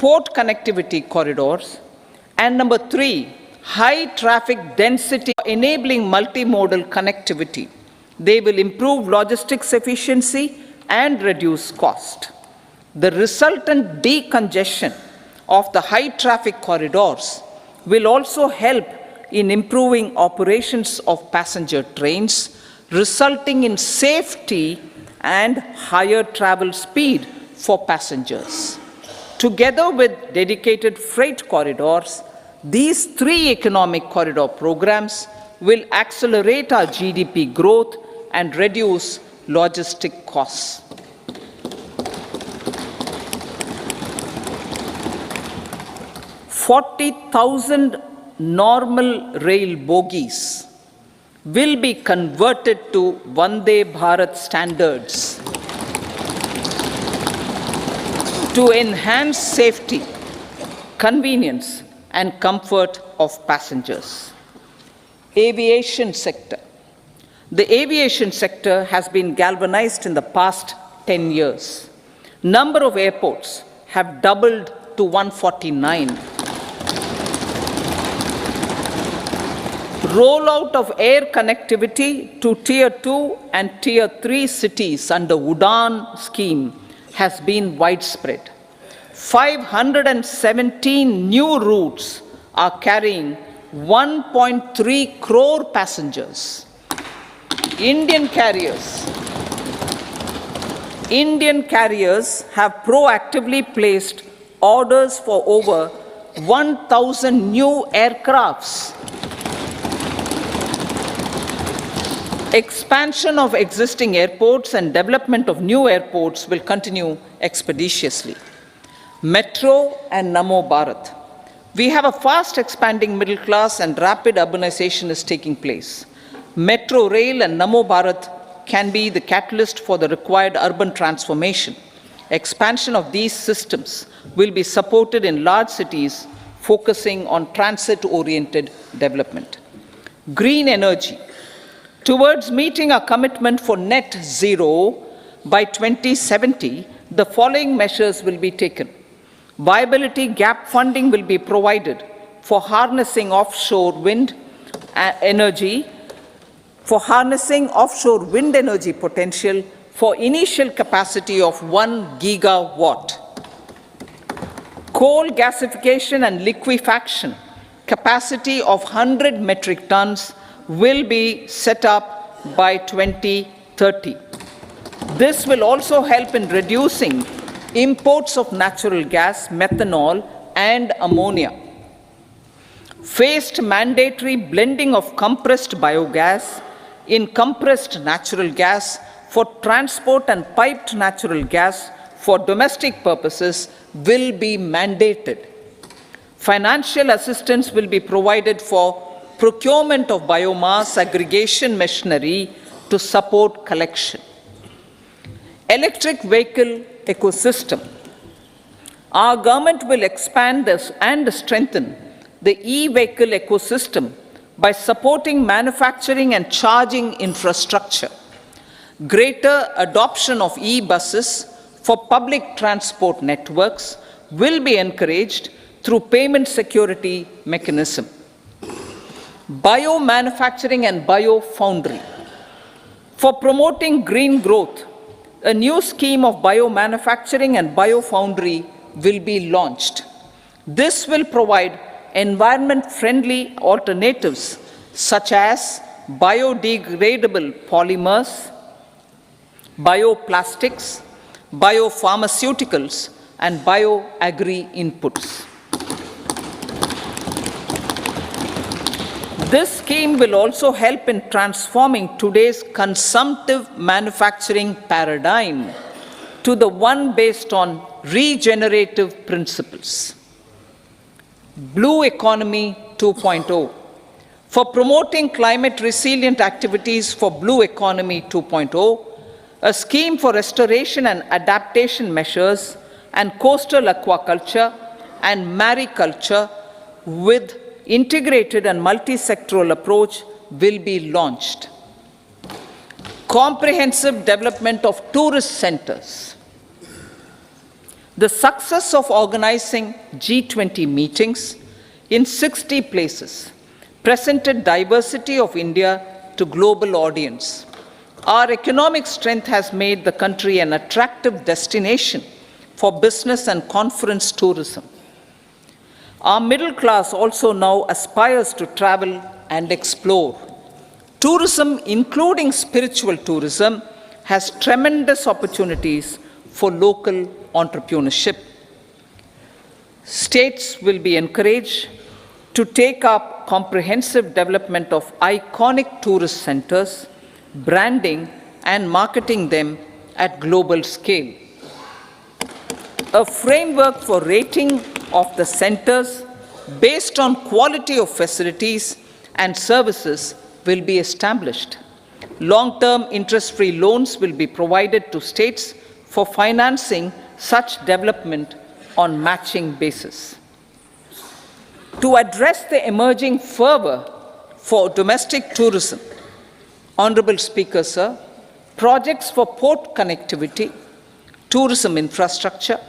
port connectivity corridors, and number 3, high traffic density enabling multimodal connectivity. They will improve logistics efficiency and reduce cost. The resultant decongestion of the high traffic corridors will also help in improving operations of passenger trains, resulting in safety and higher travel speed for passengers. Together with dedicated freight corridors, these 3 economic corridor programs will accelerate our GDP growth and reduce logistic costs. 40,000 normal rail bogies will be converted to Vande Bharat standards to enhance safety, convenience, and comfort of passengers. Aviation sector. The aviation sector has been galvanized in the past 10 years. Number of airports have doubled to 149. Rollout of air connectivity to Tier 2 and Tier 3 cities under UDAN scheme has been widespread. 517 new routes are carrying 1.3 crore passengers. Indian carriers have proactively placed orders for over 1,000 new aircrafts. Expansion of existing airports and development of new airports will continue expeditiously. Metro and Namo Bharat. We have a fast expanding middle class and rapid urbanization is taking place. Metro rail and Namo Bharat can be the catalyst for the required urban transformation. Expansion of these systems will be supported in large cities focusing on transit-oriented development. Green energy. Towards meeting our commitment for net zero by 2070, the following measures will be taken. Viability gap funding will be provided for harnessing offshore wind energy potential for initial capacity of 1 gigawatt. Coal gasification and liquefaction capacity of 100 metric tons will be set up by 2030. This will also help in reducing imports of natural gas, methanol, and ammonia. Phased mandatory blending of compressed biogas in compressed natural gas for transport and piped natural gas for domestic purposes will be mandated. Financial assistance will be provided for procurement of biomass aggregation machinery to support collection. Electric vehicle ecosystem. Our government will expand this and strengthen the e-vehicle ecosystem by supporting manufacturing and charging infrastructure. Greater adoption of e-buses for public transport networks will be encouraged through payment security mechanism. Biomanufacturing and biofoundry. For promoting green growth, a new scheme of biomanufacturing and biofoundry will be launched. This will provide environment-friendly alternatives such as biodegradable polymers, bioplastics, biopharmaceuticals, and bioagri inputs. This scheme will also help in transforming today's consumptive manufacturing paradigm to the one based on regenerative principles. Blue Economy 2.0. For promoting climate-resilient activities for Blue Economy 2.0, a scheme for restoration and adaptation measures and coastal aquaculture and mariculture with integrated and multi-sectoral approach will be launched. Comprehensive development of tourist centers. The success of organizing G20 meetings in 60 places presented diversity of India to global audience. Our economic strength has made the country an attractive destination for business and conference tourism. Our middle class also now aspires to travel and explore. Tourism, including spiritual tourism, has tremendous opportunities for local entrepreneurship. States will be encouraged to take up comprehensive development of iconic tourist centers, branding and marketing them at global scale. A framework for rating of the centers based on quality of facilities and services will be established. Long-term interest-free loans will be provided to states for financing such development on matching basis. To address the emerging fervor for domestic tourism, Honorable Speaker, sir, projects for port connectivity, tourism infrastructure,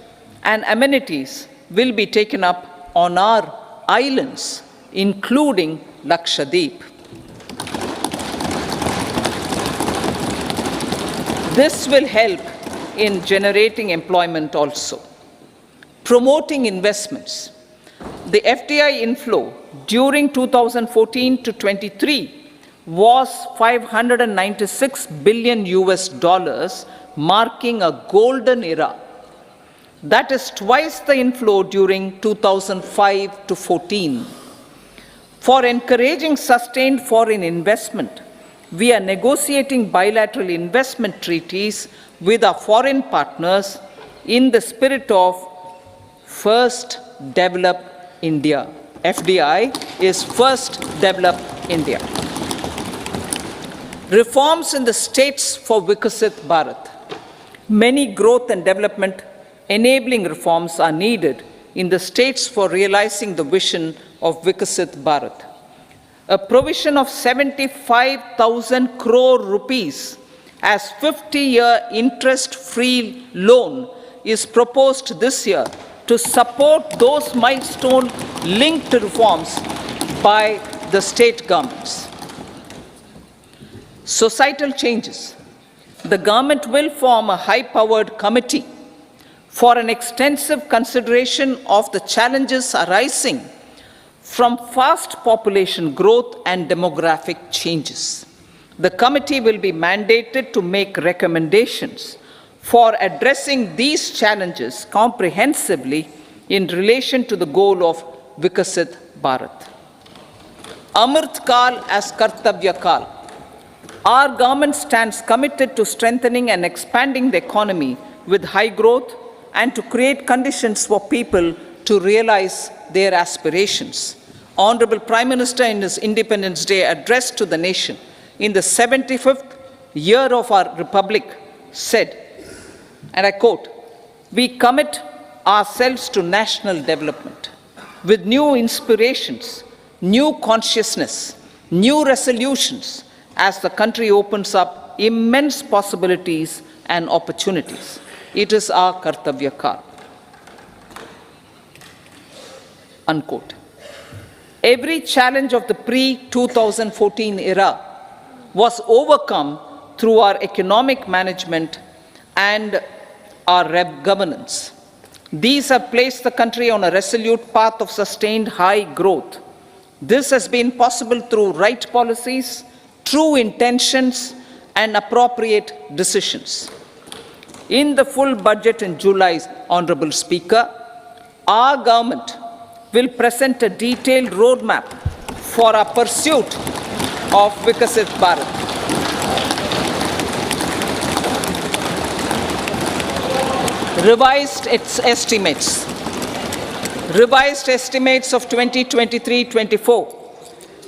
and amenities will be taken up on our islands, including Lakshadweep. This will help in generating employment also. Promoting investments. The FDI inflow during 2014 to 23 was $596 billion US, marking a golden era. That is twice the inflow during 2005 to 14. For encouraging sustained foreign investment, we are negotiating bilateral investment treaties with our foreign partners in the spirit of First Develop India. FDI is First Develop India. Reforms in the states for Vikasit Bharat. Many growth and development enabling reforms are needed in the states for realizing the vision of Vikasit Bharat. A provision of 75,000 crore rupees as 50-year interest-free loan is proposed this year to support those milestone-linked reforms by the state governments. Societal changes. The government will form a high-powered committee for an extensive consideration of the challenges arising from fast population growth and demographic changes. The committee will be mandated to make recommendations for addressing these challenges comprehensively in relation to the goal of Vikasit Bharat. Amrit Kal as Kartavya Kal. Our government stands committed to strengthening and expanding the economy with high growth and to create conditions for people to realize their aspirations. Honorable Prime Minister, in his Independence Day address to the nation in the 75th year of our Republic, said, and I quote, "We commit ourselves to national development with new inspirations, new consciousness, new resolutions as the country opens up immense possibilities and opportunities. It is our Kartavya Kal." Unquote. Every challenge of the pre-2014 era was overcome through our economic management and our governance. These have placed the country on a resolute path of sustained high growth. This has been possible through right policies, true intentions, and appropriate decisions. In the full budget in July, Honorable Speaker, our government will present a detailed roadmap for our pursuit of Vikasit Bharat. Revised estimates. Revised estimates of 2023-24.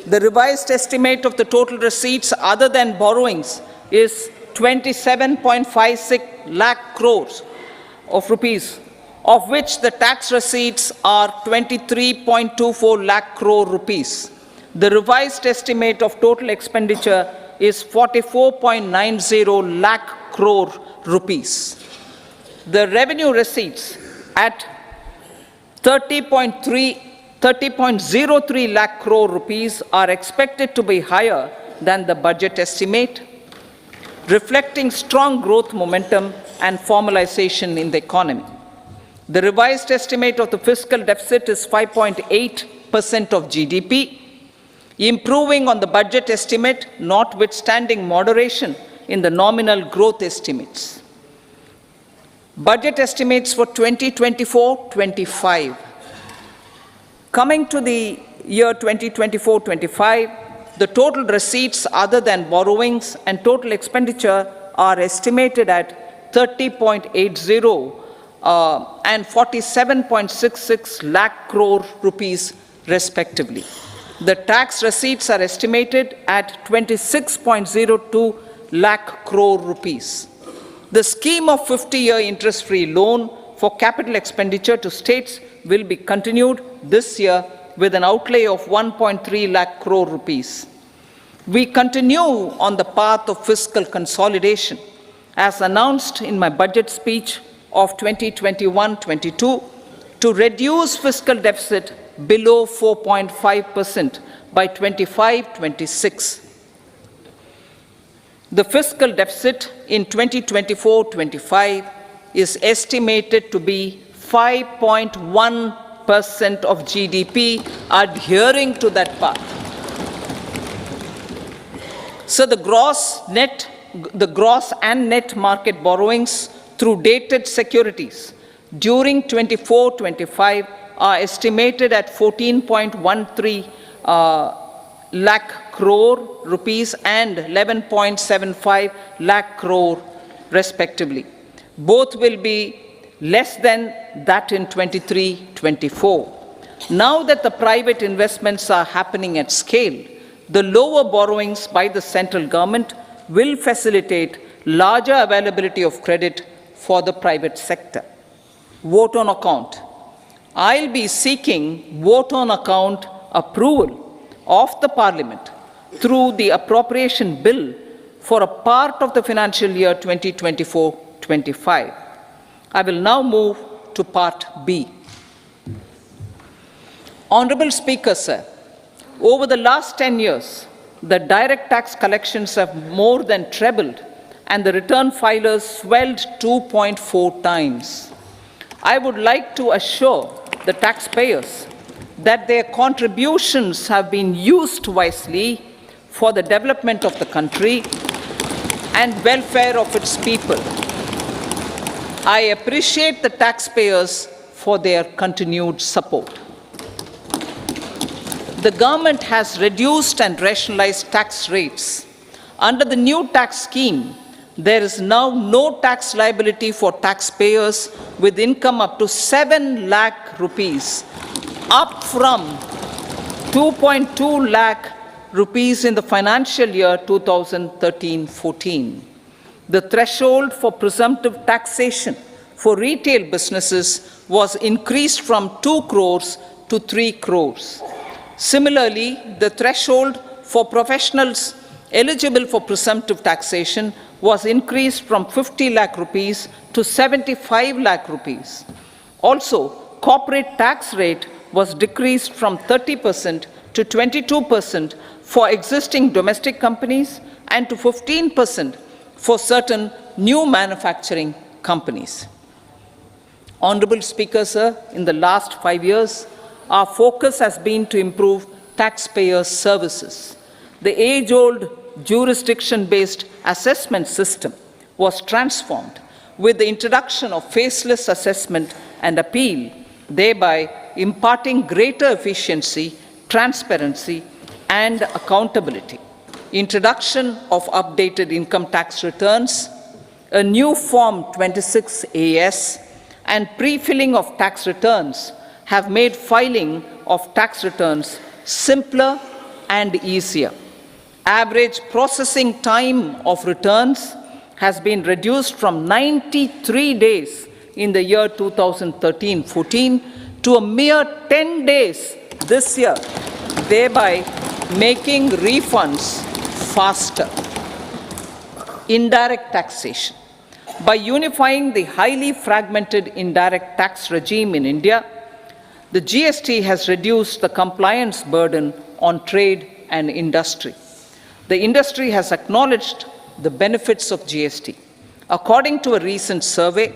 The revised estimate of the total receipts other than borrowings is 27.56 lakh crores of rupees, of which the tax receipts are 23.24 lakh crore rupees. The revised estimate of total expenditure is 44.90 lakh crore rupees. The revenue receipts at 30.03 lakh crore rupees are expected to be higher than the budget estimate, reflecting strong growth momentum and formalization in the economy. The revised estimate of the fiscal deficit is 5.8% of GDP, improving on the budget estimate, notwithstanding moderation in the nominal growth estimates. Budget estimates for 2024-25. Coming to the year 2024-25, the total receipts other than borrowings and total expenditure are estimated at 30.80 and 47.66 lakh crore rupees respectively. The tax receipts are estimated at 26.02 lakh crore rupees. The scheme of 50-year interest-free loan for capital expenditure to states will be continued this year with an outlay of 1.3 lakh crore rupees. We continue on the path of fiscal consolidation, as announced in my budget speech of 2021-22, to reduce fiscal deficit below 4.5% by 25-26. The fiscal deficit in 2024-25 is estimated to be 5.1% of GDP, adhering to that path. So the gross and net market borrowings through dated securities during 24-25 are estimated at 14.13 lakh crore rupees and 11.75 lakh crore respectively. Both will be less than that in 23-24. Now that the private investments are happening at scale, the lower borrowings by the central government will facilitate larger availability of credit for the private sector. Vote on account. I'll be seeking vote on account approval of the Parliament through the appropriation bill for a part of the financial year 2024-25. I will now move to part B. Honorable Speaker, sir, over the last 10 years, the direct tax collections have more than trebled and the return filers swelled 2.4 times. I would like to assure the taxpayers that their contributions have been used wisely for the development of the country and welfare of its people. I appreciate the taxpayers for their continued support. The government has reduced and rationalized tax rates. Under the new tax scheme, there is now no tax liability for taxpayers with income up to 7 lakh rupees, up from 2.2 lakh rupees in the financial year 2013-14. The threshold for presumptive taxation for retail businesses was increased from 2 crores to 3 crores. Similarly, the threshold for professionals eligible for presumptive taxation was increased from 50 lakh rupees to 75 lakh rupees. Also, corporate tax rate was decreased from 30% to 22% for existing domestic companies and to 15% for certain new manufacturing companies. Honorable Speaker, sir, in the last 5 years, our focus has been to improve taxpayer services. The age-old jurisdiction-based assessment system was transformed with the introduction of faceless assessment and appeal, thereby imparting greater efficiency, transparency, and accountability. Introduction of updated income tax returns, a new Form 26AS, and pre-filling of tax returns have made filing of tax returns simpler and easier. Average processing time of returns has been reduced from 93 days in the year 2013-14 to a mere 10 days this year, thereby making refunds faster. Indirect taxation. By unifying the highly fragmented indirect tax regime in India, the GST has reduced the compliance burden on trade and industry. The industry has acknowledged the benefits of GST. According to a recent survey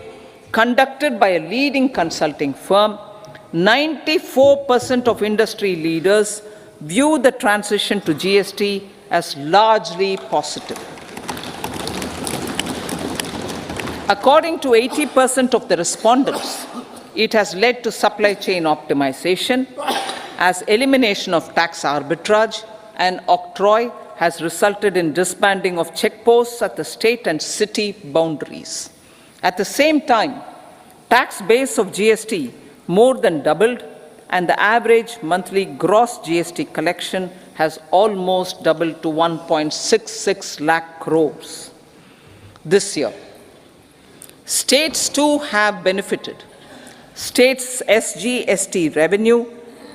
conducted by a leading consulting firm, 94% of industry leaders view the transition to GST as largely positive. According to 80% of the respondents, it has led to supply chain optimization, as elimination of tax arbitrage and octroi has resulted in disbanding of checkposts at the state and city boundaries. At the same time, tax base of GST more than doubled, and the average monthly gross GST collection has almost doubled to 1.66 lakh crores this year. States too have benefited. States' SGST revenue,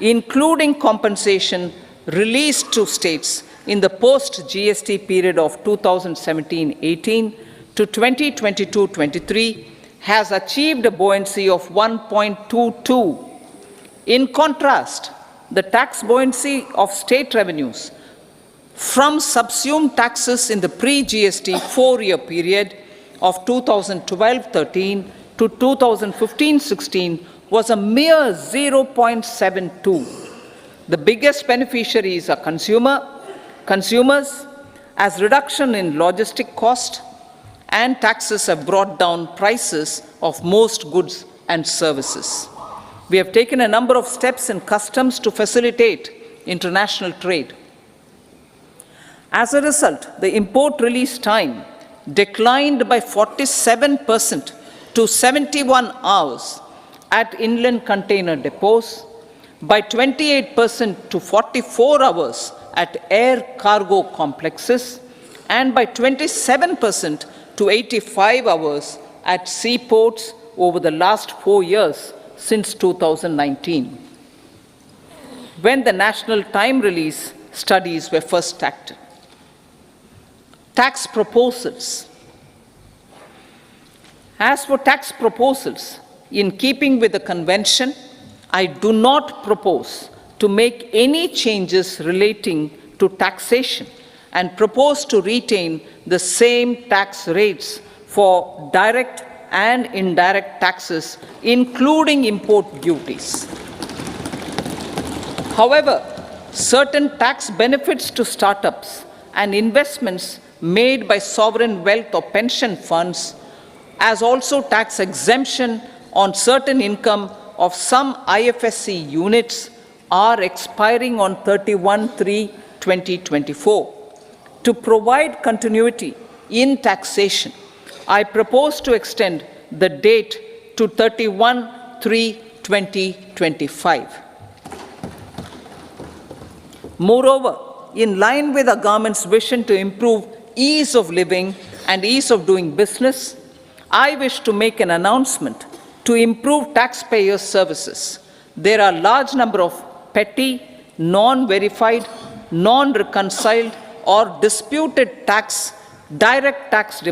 including compensation released to states in the post-GST period of 2017-18 to 2022-23, has achieved a buoyancy of 1.22. In contrast, the tax buoyancy of state revenues from subsumed taxes in the pre-GST four-year period of 2012-13 to 2015-16 was a mere 0.72. The biggest beneficiaries are consumers, as reduction in logistic cost and taxes have brought down prices of most goods and services. We have taken a number of steps in customs to facilitate international trade. As a result, the import release time declined by 47% to 71 hours at inland container depots, by 28% to 44 hours at air cargo complexes, and by 27% to 85 hours at seaports over the last 4 years since 2019, when the national time release studies were first acted. Tax proposals. As for tax proposals, in keeping with the convention, I do not propose to make any changes relating to taxation and propose to retain the same tax rates for direct and indirect taxes, including import duties. However, certain tax benefits to startups and investments made by sovereign wealth or pension funds, as also tax exemption on certain income of some IFSC units, are expiring on 31/3/2024. To provide continuity in taxation, I propose to extend the date to 31/3/2025. Moreover, in line with the government's vision to improve ease of living and ease of doing business, I wish to make an announcement to improve taxpayers' services. There are a large number of petty, non-verified, non-reconciled, or disputed direct tax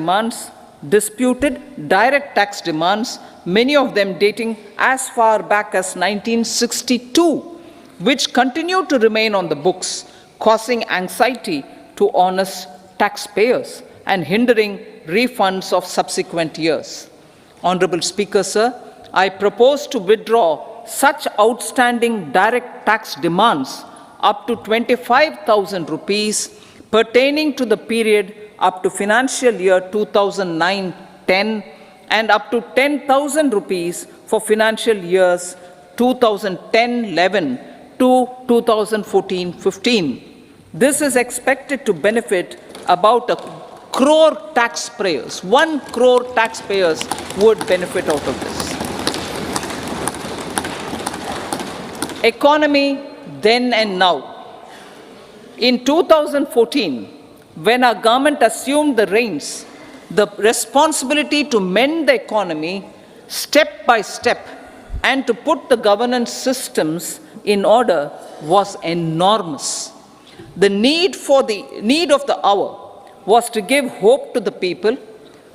demands, many of them dating as far back as 1962, which continue to remain on the books, causing anxiety to honest taxpayers and hindering refunds of subsequent years. Honorable Speaker, sir, I propose to withdraw such outstanding direct tax demands up to 25,000 rupees pertaining to the period up to financial year 2009-10 and up to 10,000 rupees for financial years 2010-11 to 2014-15. This is expected to benefit about 1 crore taxpayers. 1 crore taxpayers would benefit out of this. Economy then and now. In 2014, when our government assumed the reins, the responsibility to mend the economy step by step and to put the governance systems in order was enormous. The need of the hour was to give hope to the people,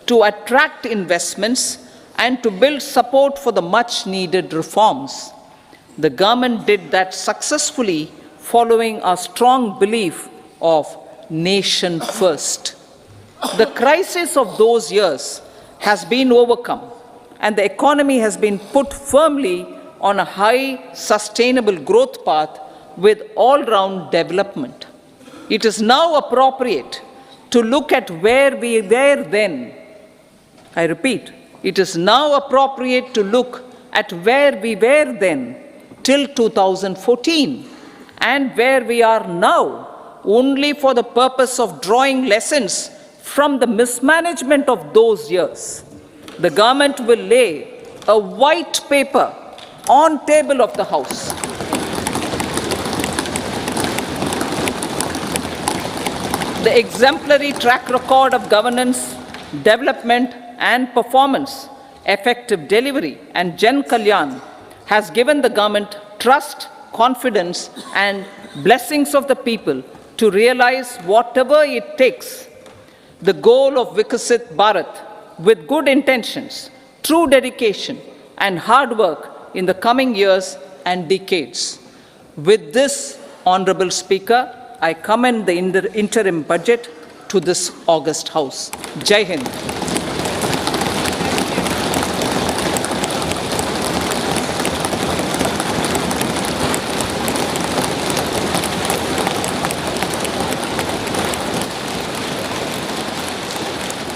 to attract investments and to build support for the much needed reforms. The government did that successfully following a strong belief of nation first. The crisis of those years has been overcome and the economy has been put firmly on a high sustainable growth path with all-round development. It is now appropriate to look at where we were then. I repeat, it is now appropriate to look at where we were then till 2014 and where we are now, only for the purpose of drawing lessons from the mismanagement of those years. The government will lay a white paper on table of the House. The exemplary track record of governance, development and performance, effective delivery and Jan Kalyan has given the government trust, confidence and blessings of the people to realize whatever it takes. The goal of Vikasit Bharat with good intentions, true dedication and hard work in the coming years and decades. With this, Honorable Speaker, I commend the interim budget to this august House. Jai Hind.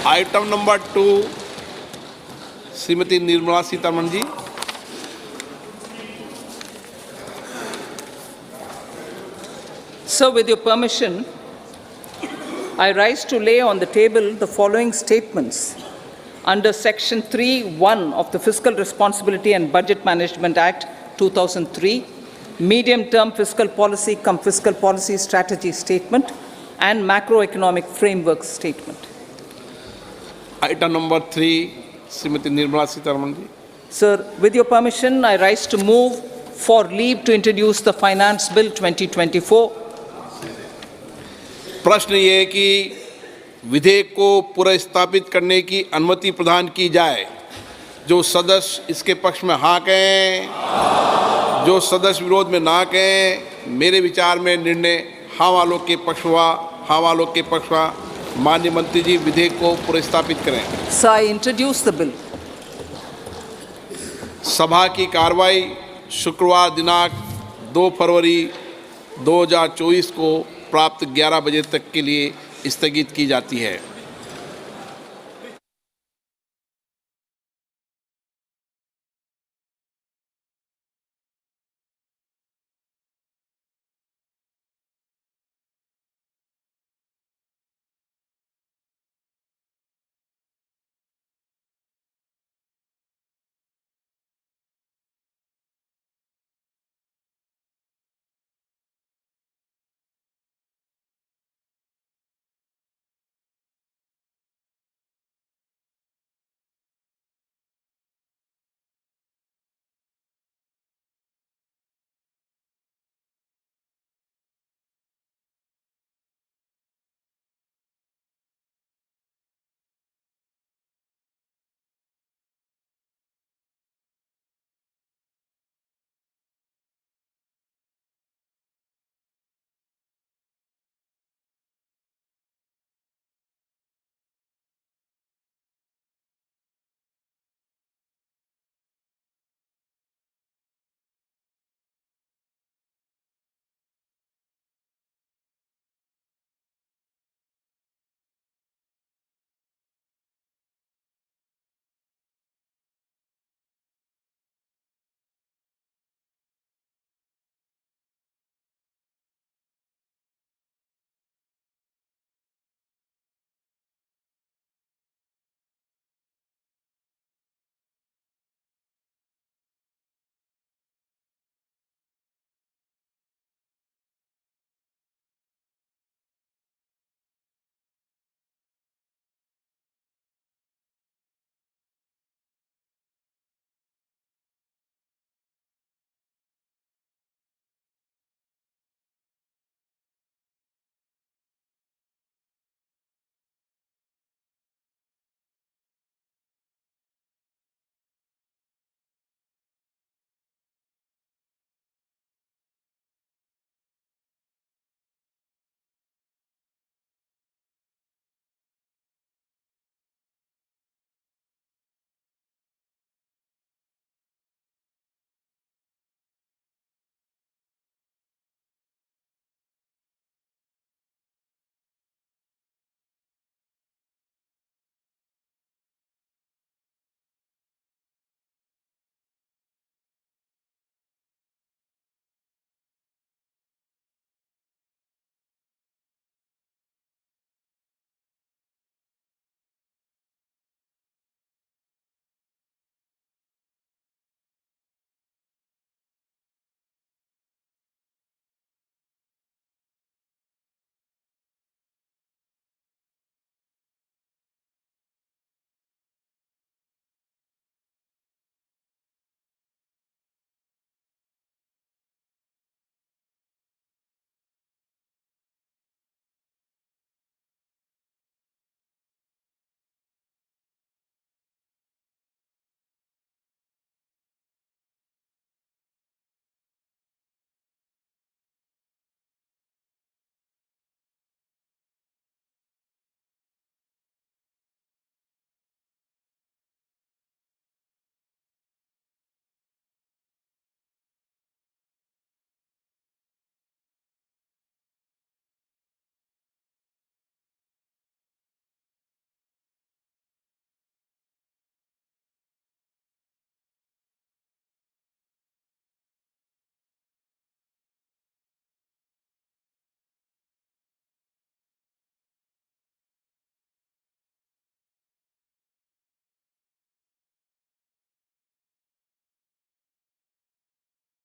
Item number 2 Shrimati Nirmala Sitharaman ji. So, with your permission, I rise to lay on the table the following statements under Section 3(1) of the Fiscal Responsibility and Budget Management Act 2003, Medium-Term Fiscal Policy cum Fiscal Policy Strategy Statement and Macroeconomic Framework Statement. Item number 3, Srimati Nirmala Sitharaman ji. Sir, with your permission, I rise to move for leave to introduce the Finance Bill 2024. प्रश्न ये है कि विधेयक को पुनर्स्थापित करने की अनुमति प्रदान की जाए। जो सदस्य इसके पक्ष में हाँ कहें, जो सदस्य विरोध में ना कहें। मेरे विचार में निर्णय हाँ वालों के पक्ष हुआ, हाँ वालों के पक्ष हुआ। माननीय मंत्री जी विधेयक को पुनर्स्थापित करें। So I introduce the bill. सभा की कार्रवाई शुक्रवार दिनांक 2 फरवरी 2024 को प्राप्त 11 बजे तक के लिए स्थगित की जाती है।